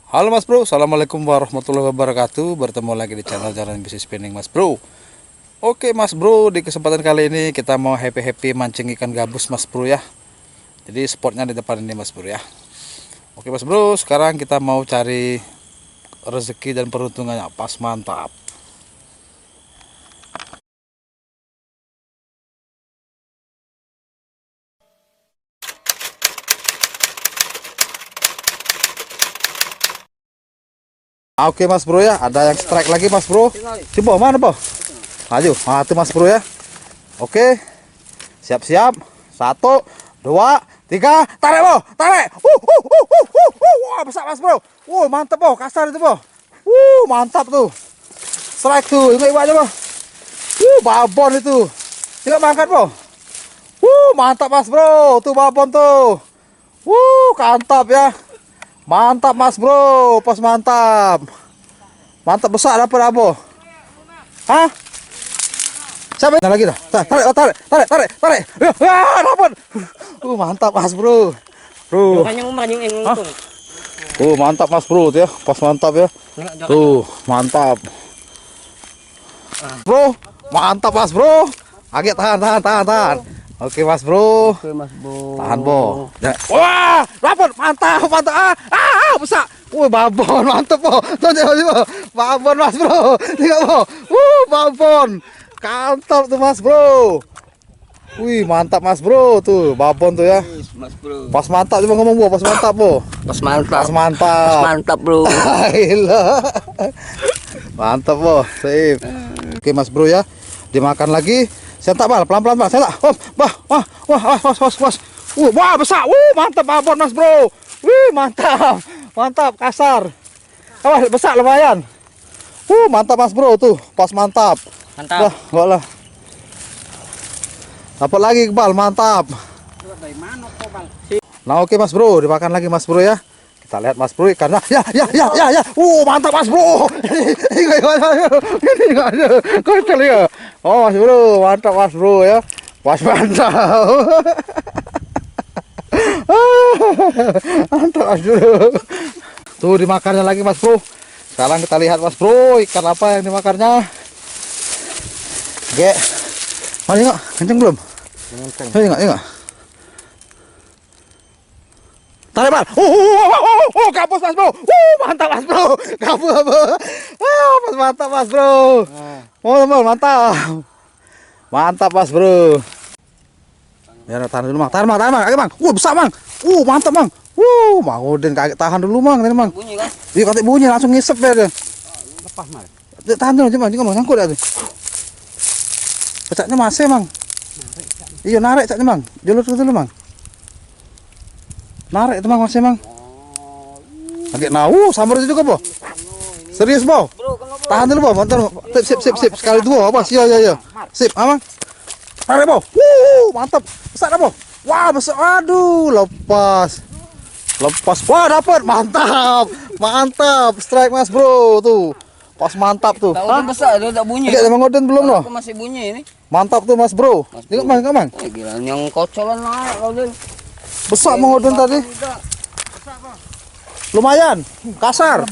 Halo Mas Bro, Assalamualaikum warahmatullahi wabarakatuh. Bertemu lagi di channel Jalan Bisnis Spinning Mas Bro. Oke Mas Bro, di kesempatan kali ini kita mau happy mancing ikan gabus Mas Bro ya. Jadi spotnya di depan ini Mas Bro ya. Oke Mas Bro, sekarang kita mau cari rezeki dan peruntungannya pas mantap. Oke Mas Bro ya, ada yang strike lagi Mas Bro. Coba mana po? Maju, mati Mas Bro ya. Oke, siap-siap. 1, 2, 3, tarik po, tarik. Wah, besar Mas Bro. Mantap po, kasar itu po. Mantap tuh. Strike tuh, ingat ibu aja po. Babon itu. Ingat mangkat po. Mantap Mas Bro, tuh babon tuh. Kantap ya. Mantap Mas Bro, pas mantap. Mantap besar dapat apa? Hah? Siapa lagi dah? Tarik. Dapat. Mantap Mas Bro. Mantap Mas Bro tuh ya, pas mantap ya. Tuh, mantap. Bro, mantap Mas Bro. Agak tahan. Oke Mas Bro. Tahan Bo. Wah, dapat mantap. Besar. Babon mantap Po. Babon Mas Bro. Lihat Po. Babon. Kantap tuh Mas Bro. Mantap Mas Bro tuh, babon tuh ya. Mas Bro. Pas mantap coba ngomong Bu, pas mantap Bu. Pas mantap. Pas mantap Bro. Mantap Po, sip. Oke Mas Bro ya. Dimakan lagi. Sentak bal, pelan-pelan bal. Sentak. Wah, besar. Mantap babon Mas Bro. Mantap, kasar. Besar lumayan. Mantap Mas Bro tuh, pas mantap. Mantap. Wah, dapat lagi bal, mantap. Nah, oke Mas Bro, dimakan lagi Mas Bro ya. Kita lihat Mas Bro karena ya. Mantap Mas Bro. Ini enggak ada. Kocel ya. Mas Bro, mantap Mas Bro ya. Pas mantap. Mantap Mas Bro. Tuh dimakannya lagi Mas Bro. Sekarang kita lihat Mas Bro, ikan apa yang dimakannya. Oke. Mari enggak? Kenceng belum? Kenceng. Enggak. Tarik bal. Gabus Mas Bro. Mantap Mas Bro. Gabus. Pas mantap Mas Bro. Mantap. Mantap Mas Bro. Ya tahan dulu Mang. Tahan Mang. Besar Mang. Mantap Mang. Mang Udin kaget tahan dulu Mang, tadi Mang. Bunyi kan? Iya kata bunyi langsung ngisep ya dia. Lepas Mang. Tahan dulu cuma mau nyangkut ya tuh. Pecaknya masih Mang. Iya narik caknya Mang. Jalur dulu Mang. Narik itu Mang masih Mang. Agak sambar itu juga Po. Serius Po. Tahan dulu Po, bentar. Sip. Sekali dua apa? Iya. Sip, Amang. Tarik Po. Mantap. Besar Po. Wah, besar. Aduh, lepas. Wah, dapat. Mantap. Strike Mas Bro tuh. Pas mantap tuh. Tahu besar itu tak bunyi. Enggak Mang Odin belum loh. Masih bunyi ini. Mantap tuh Mas Bro. Tengok Mang. Gila yang kocolan naik Odin. Besar Mang Odin tadi. Lumayan. Kasar.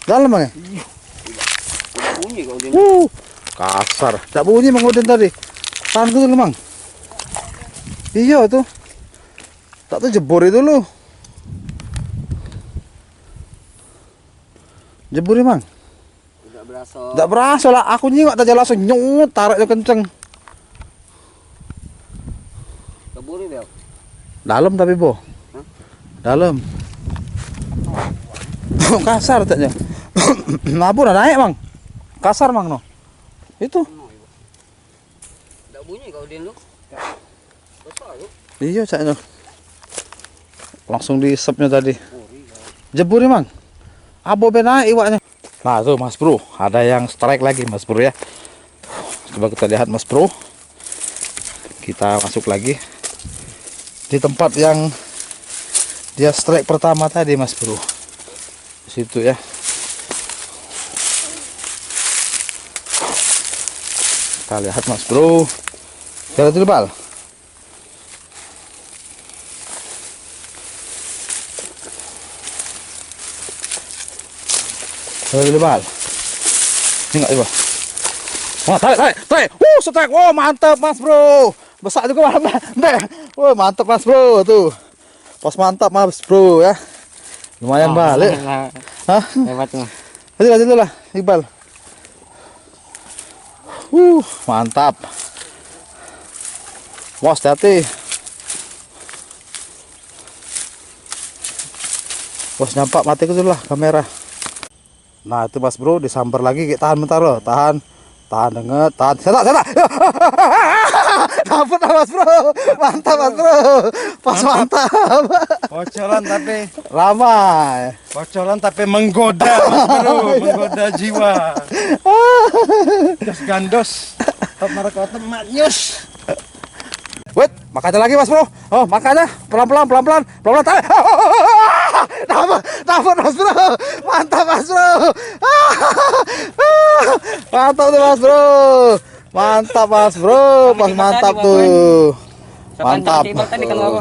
Dalam Mang ya? Bunyi Odin. Kasar. Tak bunyi Mang Odin tadi. Tahan dulu Mang. Iya tuh. Tak tuh jebur itu lu. Jebur Mang. Tidak berasa lah. Aku nyingok aja langsung nyut tarik kenceng. Keburi dia. Dalam tapi Po. Dalam. Kasar taknya. Mabur naik Mang. Kasar Mang no. Itu. Tidak bunyi kau Odin lu. Besar lu. Iya caknya. Langsung diisepnya tadi. Jebur Mang. Abo benaik iwaknya. Nah tuh Mas Bro, ada yang strike lagi Mas Bro ya. Coba kita lihat Mas Bro. Kita masuk lagi di tempat yang dia strike pertama tadi Mas Bro. Di situ ya. Kita lihat Mas Bro. Jalan dulu bal. Bal. Ini enggak iba. Wah, tarik. Strike. Oh, mantap Mas Bro. Besar juga Mas. Wah, mantap Mas Bro tuh. Pos mantap Mas Bro ya. Lumayan balik. Hah? Hebat tuh. Lanjut lah, Iqbal. Mantap. Wah, hati-hati. Bos nyampak mati ke lah kamera. Nah itu Mas Bro disambar lagi, tahan bentar loh, tahan denget, tahan. Setak. Dapat Mas Bro, mantap Mas Bro, pas mantap. Bocoran tapi Ramai. bocoran tapi menggoda Mas Bro, menggoda jiwa. Gas gandos, top marakota manyus. Wait, makanya lagi Mas Bro. Oh, makanya pelan-pelan. Tarik. Dapat Mas Bro. Mantap Mas Bro. Mantap tuh Mas Bro. Mantap Mas Bro. Pas mantap tuh. Mantap. Tadi kalau aku